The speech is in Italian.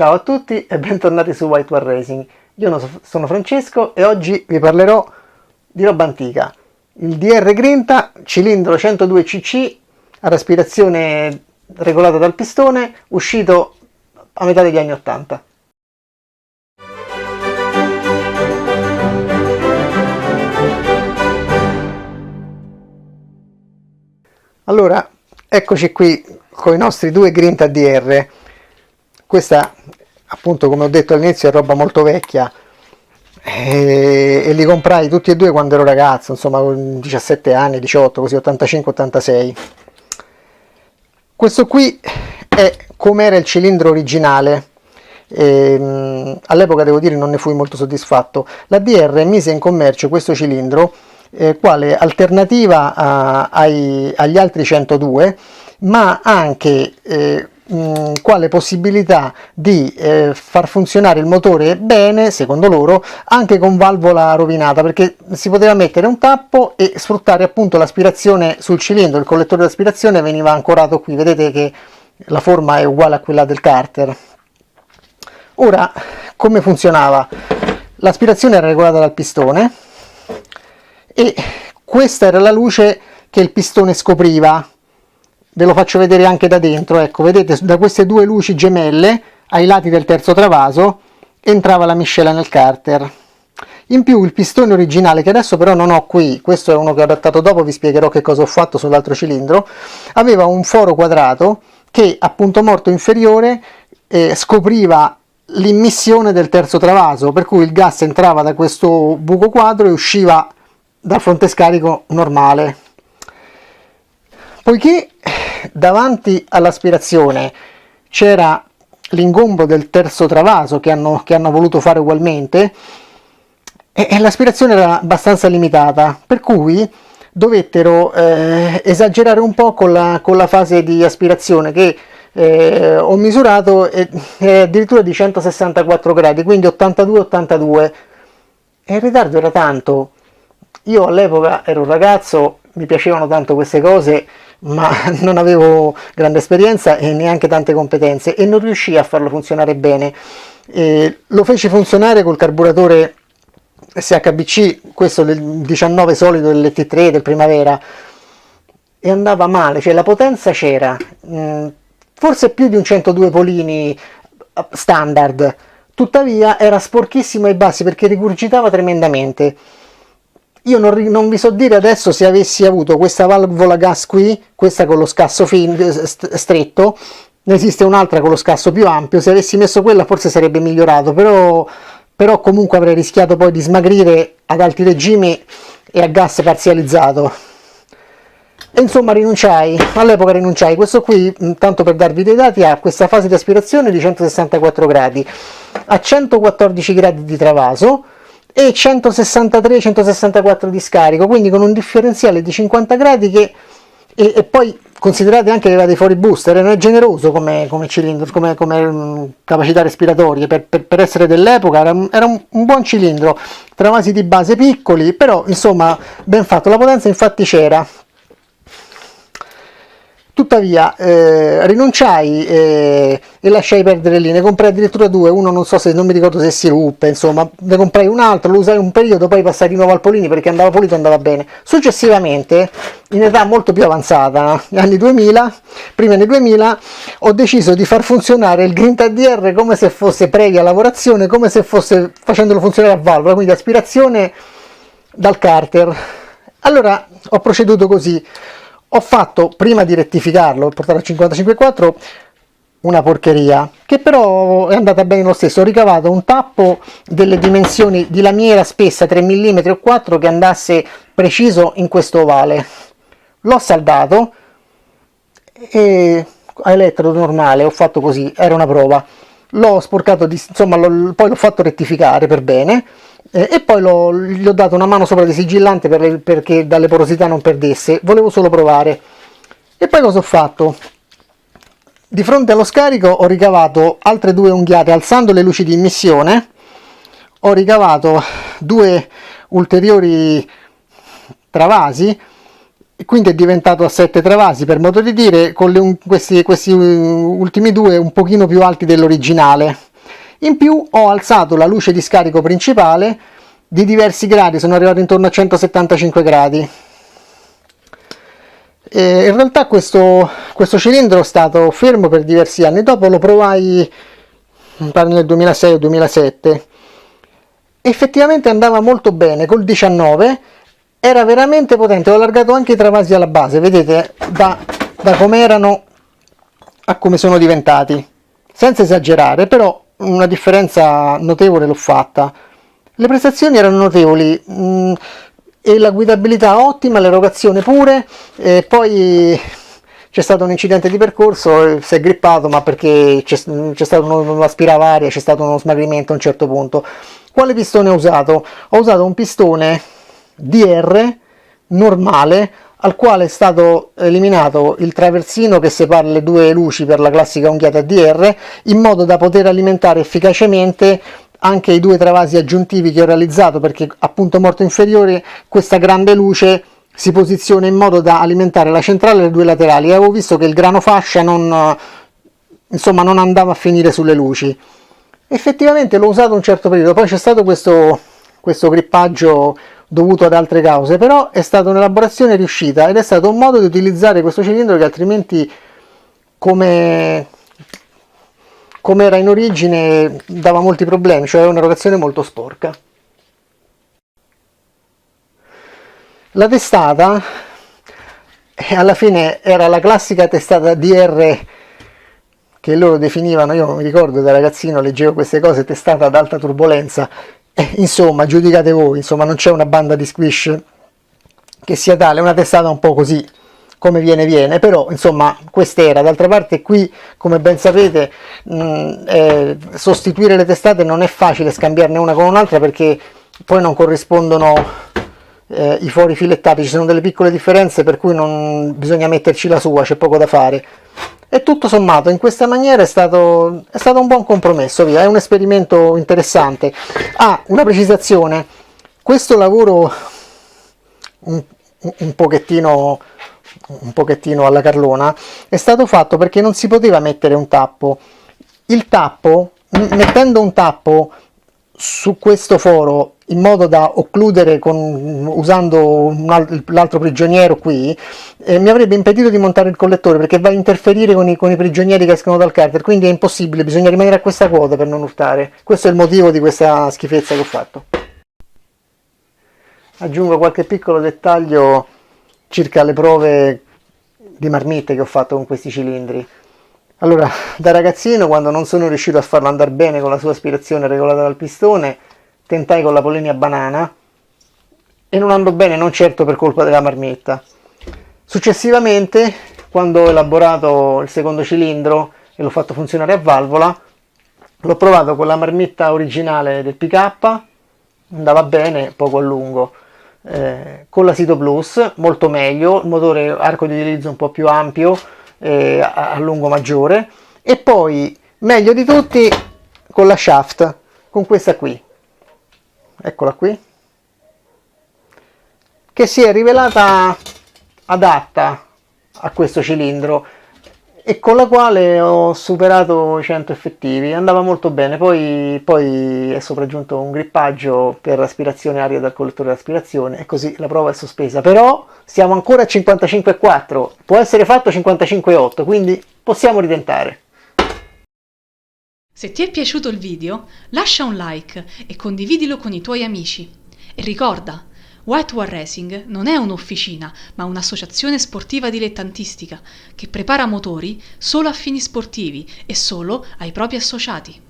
Ciao a tutti e bentornati su White War Racing. Sono Francesco e oggi vi parlerò di roba antica. Il DR Grinta, cilindro 102 cc ad aspirazione regolata dal pistone, uscito a metà degli anni 80. Allora, eccoci qui con i nostri due Grinta DR. Questa, appunto, come ho detto all'inizio, è roba molto vecchia e li comprai tutti e due quando ero ragazzo, insomma, con 17 anni, 18, così 85-86. Questo qui è come era il cilindro originale. All'epoca, devo dire, non ne fui molto soddisfatto. La DR mise in commercio questo cilindro quale alternativa agli altri 102, ma anche quale possibilità di far funzionare il motore bene, secondo loro, anche con valvola rovinata, perché si poteva mettere un tappo e sfruttare appunto l'aspirazione sul cilindro. Il collettore d'aspirazione veniva ancorato qui, vedete che la forma è uguale a quella del carter. Ora, come funzionava? L'aspirazione era regolata dal pistone e questa era la luce che il pistone scopriva. Ve lo faccio vedere anche da dentro. Ecco, vedete, da queste due luci gemelle ai lati del terzo travaso entrava la miscela nel carter. In più il pistone originale, che adesso però non ho qui, questo è uno che ho adattato dopo, vi spiegherò che cosa ho fatto sull'altro cilindro, aveva un foro quadrato che a punto morto inferiore scopriva l'immissione del terzo travaso, per cui il gas entrava da questo buco quadro e usciva dal frontescarico normale. Poiché davanti all'aspirazione c'era l'ingombo del terzo travaso che hanno voluto fare ugualmente, e l'aspirazione era abbastanza limitata, per cui dovettero esagerare un po' con la fase di aspirazione, che ho misurato addirittura di 164 gradi, quindi 82-82, e il ritardo era tanto. Io all'epoca ero un ragazzo, mi piacevano tanto queste cose, ma non avevo grande esperienza e neanche tante competenze e non riuscii a farlo funzionare bene. Lo feci funzionare col carburatore SHBC, questo del 19 solido dell'ET3 del Primavera, e andava male, cioè la potenza c'era, forse più di un 102 polini standard, tuttavia era sporchissimo ai bassi perché rigurgitava tremendamente. Io non vi so dire adesso se avessi avuto questa valvola gas qui, questa con lo scasso stretto, ne esiste un'altra con lo scasso più ampio, se avessi messo quella forse sarebbe migliorato, però comunque avrei rischiato poi di smagrire ad alti regimi e a gas parzializzato. E insomma all'epoca rinunciai. Questo qui, tanto per darvi dei dati, ha questa fase di aspirazione di 164 gradi, a 114 gradi di travaso e 163-164 di scarico, quindi con un differenziale di 50 gradi e poi considerate anche che aveva dei fori booster, non è generoso come cilindro, come capacità respiratorie, per essere dell'epoca era un buon cilindro, travasi di base piccoli, però insomma ben fatto, la potenza infatti c'era. Tuttavia rinunciai e lasciai perdere lì, ne comprai addirittura due, uno non mi ricordo se si ruppe, insomma, ne comprai un altro, lo usai un periodo, poi passai di nuovo al Polini perché andava pulito, andava bene. Successivamente, in età molto più avanzata, negli anni 2000, prima anni 2000, ho deciso di far funzionare il Grinta DR come se fosse previa lavorazione, come se fosse facendolo funzionare a valvola, quindi aspirazione dal carter. Allora ho proceduto così. Ho fatto, prima di rettificarlo e portarlo a 55,4, una porcheria, che però è andata bene lo stesso. Ho ricavato un tappo delle dimensioni di lamiera spessa 3 mm o 4 che andasse preciso in questo ovale. L'ho saldato e a elettrodo normale, ho fatto così, era una prova. L'ho sporcato, insomma, poi l'ho fatto rettificare per bene. E poi gli ho dato una mano sopra di sigillante perché dalle porosità non perdesse, volevo solo provare. E poi cosa ho fatto? Di fronte allo scarico ho ricavato altre due unghiate, alzando le luci di immissione, ho ricavato due ulteriori travasi, quindi è diventato a 7 travasi per modo di dire, con questi ultimi due un pochino più alti dell'originale. In più ho alzato la luce di scarico principale di diversi gradi, sono arrivato intorno a 175 gradi. E in realtà questo cilindro è stato fermo per diversi anni, dopo lo provai nel 2006 o 2007. Effettivamente andava molto bene, col 19 era veramente potente, ho allargato anche i travasi alla base, vedete da come erano a come sono diventati, senza esagerare, però una differenza notevole l'ho fatta. Le prestazioni erano notevoli e la guidabilità ottima, l'erogazione pure, e poi c'è stato un incidente di percorso, si è grippato, ma perché c'è stato un aspiravaria, c'è stato uno smagrimento a un certo punto. Quale pistone ho usato? Ho usato un pistone DR normale, al quale è stato eliminato il traversino che separa le due luci per la classica unghiata DR, in modo da poter alimentare efficacemente anche i due travasi aggiuntivi che ho realizzato, perché appunto morto inferiore questa grande luce si posiziona in modo da alimentare la centrale e le due laterali, e avevo visto che il grano fascia non andava a finire sulle luci. Effettivamente l'ho usato un certo periodo, poi c'è stato questo grippaggio dovuto ad altre cause, però è stata un'elaborazione riuscita ed è stato un modo di utilizzare questo cilindro che altrimenti, come era in origine, dava molti problemi, cioè un'erogazione molto sporca. La testata alla fine era la classica testata DR che loro definivano, io mi ricordo da ragazzino leggevo queste cose, testata ad alta turbolenza, insomma giudicate voi, insomma non c'è una banda di squish che sia tale, è una testata un po' così come viene, però insomma quest'era. D'altra parte qui, come ben sapete, sostituire le testate non è facile, scambiarne una con un'altra, perché poi non corrispondono i fori filettati, ci sono delle piccole differenze per cui non bisogna metterci la sua, c'è poco da fare. E tutto sommato in questa maniera è stato un buon compromesso, via, è un esperimento interessante. Una precisazione: questo lavoro un pochettino alla Carlona è stato fatto perché non si poteva mettere un tappo. Il tappo, mettendo un tappo su questo foro in modo da occludere usando l'altro prigioniero qui, mi avrebbe impedito di montare il collettore, perché va a interferire con i prigionieri che escono dal carter, quindi è impossibile, bisogna rimanere a questa quota per non urtare. Questo è il motivo di questa schifezza che ho fatto. Aggiungo qualche piccolo dettaglio circa le prove di marmitte che ho fatto con questi cilindri. Allora, da ragazzino, quando non sono riuscito a farlo andare bene con la sua aspirazione regolata dal pistone, tentai con la Polenia banana e non andò bene, non certo per colpa della marmitta. Successivamente, quando ho elaborato il secondo cilindro e l'ho fatto funzionare a valvola, l'ho provato con la marmitta originale del PK, andava bene, poco a lungo. Con la Sito Plus molto meglio, il motore arco di utilizzo un po' più ampio, a lungo maggiore, e poi meglio di tutti con la Shaft, con questa qui, eccola qui, che si è rivelata adatta a questo cilindro e con la quale ho superato i 100 effettivi, andava molto bene. Poi è sopraggiunto un grippaggio per aspirazione aria dal collettore d'aspirazione e così la prova è sospesa, però siamo ancora a 55,4, può essere fatto 55,8, quindi possiamo ritentare. Se ti è piaciuto il video, lascia un like e condividilo con i tuoi amici. E ricorda, White War Racing non è un'officina, ma un'associazione sportiva dilettantistica che prepara motori solo a fini sportivi e solo ai propri associati.